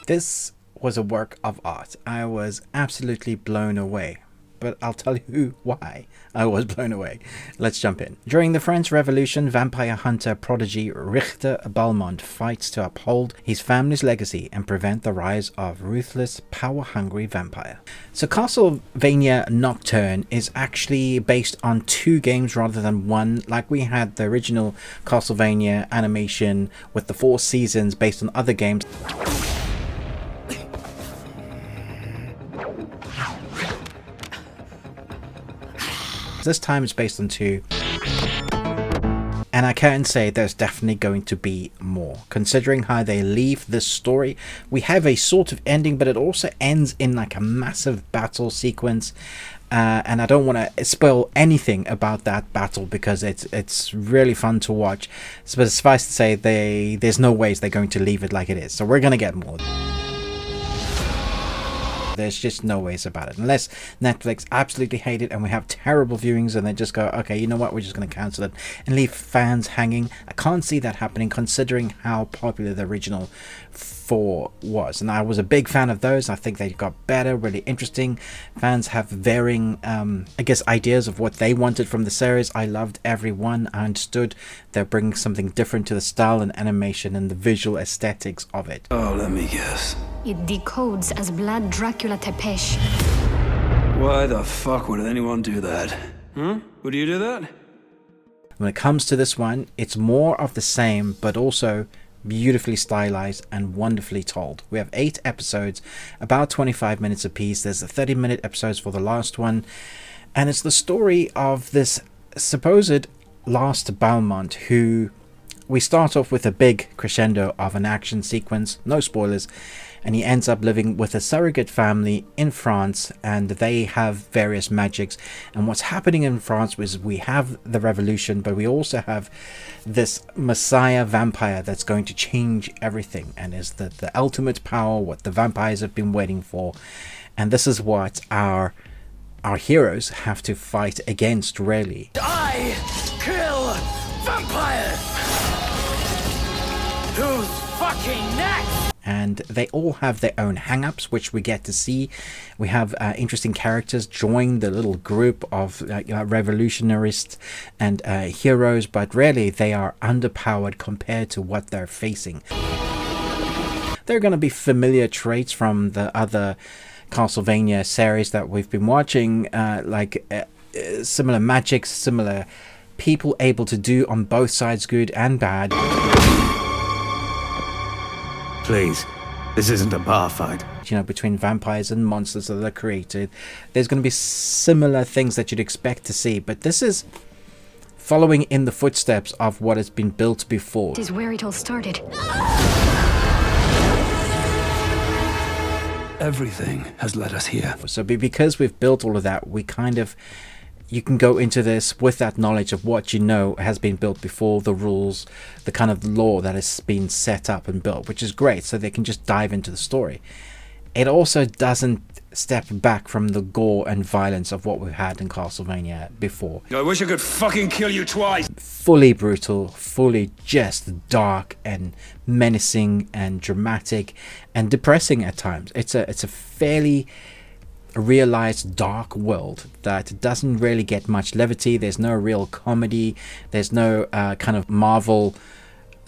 This was a work of art. I was absolutely blown away. But I'll tell you why I was blown away. Let's jump in. During the French Revolution, vampire hunter prodigy Richter Belmont fights to uphold his family's legacy and prevent the rise of ruthless, power-hungry vampire. So Castlevania Nocturne is actually based on 2 games rather than 1, like we had the original Castlevania animation with the 4 seasons based on other games. This time it's based on 2, and I can say there's definitely going to be more. Considering how they leave this story, we have a sort of ending, but it also ends in like a massive battle sequence, and I don't want to spoil anything about that battle because it's really fun to watch. But suffice to say, there's no ways they're going to leave it like it is, so we're going to get more. There's just no ways about it, unless Netflix absolutely hate it and we have terrible viewings and they just go, okay, you know what, we're just going to cancel it and leave fans hanging. I can't see that happening considering how popular the original 4 was, and I was a big fan of those. I think they got better, really interesting. Fans have varying I guess ideas of what they wanted from the series. I loved every one. I understood they're bringing something different to the style and animation and the visual aesthetics of it. Oh, let me guess. It decodes as Blood Dracula Tepesh. Why the fuck would anyone do that? Would you do that? When it comes to this one, it's more of the same, but also beautifully stylized and wonderfully told. We have 8 episodes, about 25 minutes apiece. There's a 30-minute episodes for the last one, and it's the story of this supposed last Belmont, who we start off with a big crescendo of an action sequence, no spoilers, and he ends up living with a surrogate family in France, and they have various magics. And what's happening in France is we have the revolution, but we also have this messiah vampire that's going to change everything and is the ultimate power, what the vampires have been waiting for. And this is what our heroes have to fight against, really. I kill vampires! Who's fucking next? And they all have their own hang-ups, which we get to see. We have interesting characters join the little group of revolutionists and heroes, but really they are underpowered compared to what they're facing. There are going to be familiar traits from the other Castlevania series that we've been watching, like similar magics, similar people able to do on both sides, good and bad. Please, this isn't a bar fight. You know, between vampires and monsters that are created, there's going to be similar things that you'd expect to see, but this is following in the footsteps of what has been built before. This is where it all started. Everything has led us here. So because we've built all of that, we kind of, you can go into this with that knowledge of what you know has been built before, the rules, the kind of law that has been set up and built, which is great, so they can just dive into the story. It also doesn't step back from the gore and violence of what we've had in Castlevania before. I wish I could fucking kill you twice. Fully brutal, fully just dark and menacing and dramatic and depressing at times. It's a fairly realized dark world that doesn't really get much levity. There's no real comedy. There's no kind of Marvel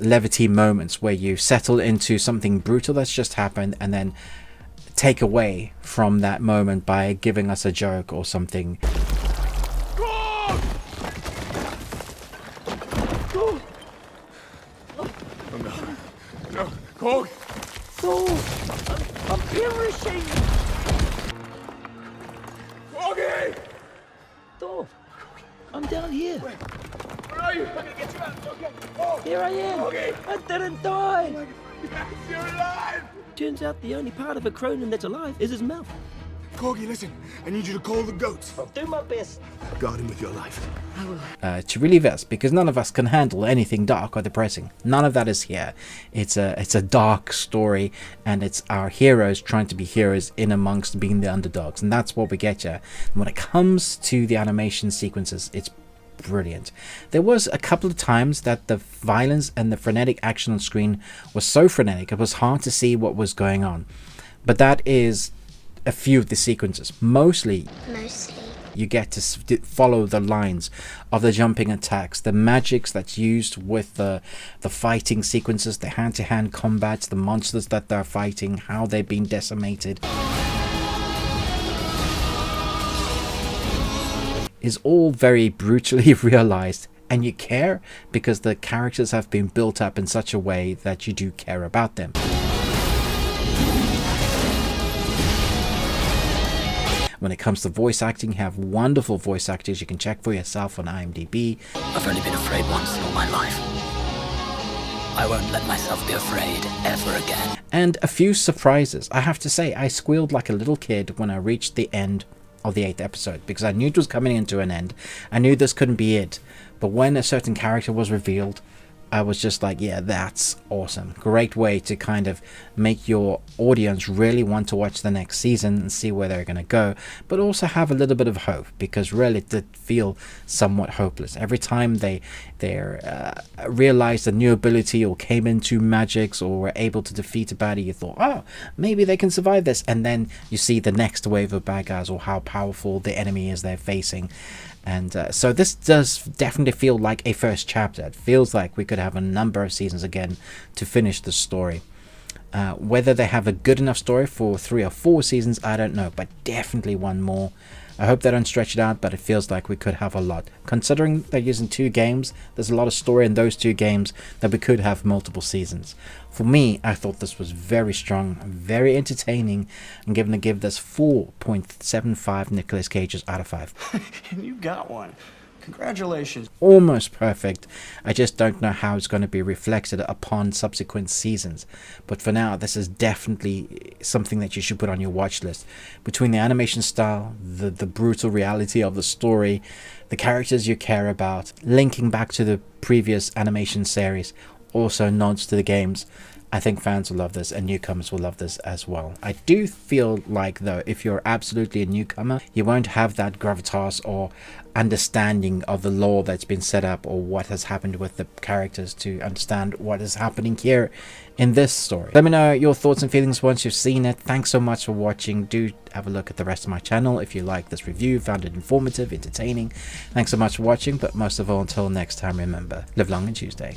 levity moments where you settle into something brutal that's just happened and then take away from that moment by giving us a joke or something. Oh no, Cog! I'm perishing! Coggy! Dorf, I'm down here. Where are you? I'm gonna get you out. Okay. Oh. Here I am. Okay. I didn't die. Yes, you're alive! Turns out the only part of a Cronin that's alive is his mouth. Corgi, listen. I need you to call the goats. I'll do my best. Guard him with your life. I will. To relieve us, because none of us can handle anything dark or depressing. None of that is here. It's a dark story, and it's our heroes trying to be heroes in amongst being the underdogs, and that's what we get here. And when it comes to the animation sequences, it's brilliant. There was a couple of times that the violence and the frenetic action on screen was so frenetic it was hard to see what was going on. But that is a few of the sequences. Mostly you get to follow the lines of the jumping attacks, the magics that's used with the fighting sequences, the hand-to-hand combats, the monsters that they're fighting, how they've been decimated. Is all very brutally realized, and you care because the characters have been built up in such a way that you do care about them. When it comes to voice acting, you have wonderful voice actors you can check for yourself on IMDb. I've only been afraid once in all my life. I won't let myself be afraid ever again. And a few surprises. I have to say, I squealed like a little kid when I reached the end of the 8th episode, because I knew it was coming into an end. I knew this couldn't be it. But when a certain character was revealed, I was just like, yeah, that's awesome. Great way to kind of make your audience really want to watch the next season and see where they're going to go, but also have a little bit of hope, because really it did feel somewhat hopeless. Every time they realized a new ability or came into magics or were able to defeat a baddie, you thought, oh, maybe they can survive this. And then you see the next wave of bad guys or how powerful the enemy is they're facing. And so this does definitely feel like a first chapter. It feels like we could have a number of seasons again to finish the story. Whether they have a good enough story for 3 or 4 seasons, I don't know, but definitely one more. I hope they don't stretch it out, but it feels like we could have a lot. Considering they're using 2 games, there's a lot of story in those 2 games that we could have multiple seasons. For me, I thought this was very strong, very entertaining. I'm going to give this 4.75 Nicolas Cages out of 5. You got one. Congratulations. Almost perfect. I just don't know how it's going to be reflected upon subsequent seasons. But for now, this is definitely something that you should put on your watch list. Between the animation style, the brutal reality of the story, the characters you care about, linking back to the previous animation series, also nods to the games, I think fans will love this and newcomers will love this as well. I do feel like, though, if you're absolutely a newcomer, you won't have that gravitas or understanding of the lore that's been set up or what has happened with the characters to understand what is happening here in this story. Let me know your thoughts and feelings once you've seen it. Thanks so much for watching. Do have a look at the rest of my channel if you like this review, found it informative, entertaining. Thanks so much for watching, but most of all, until next time, remember, live long and Tuesday.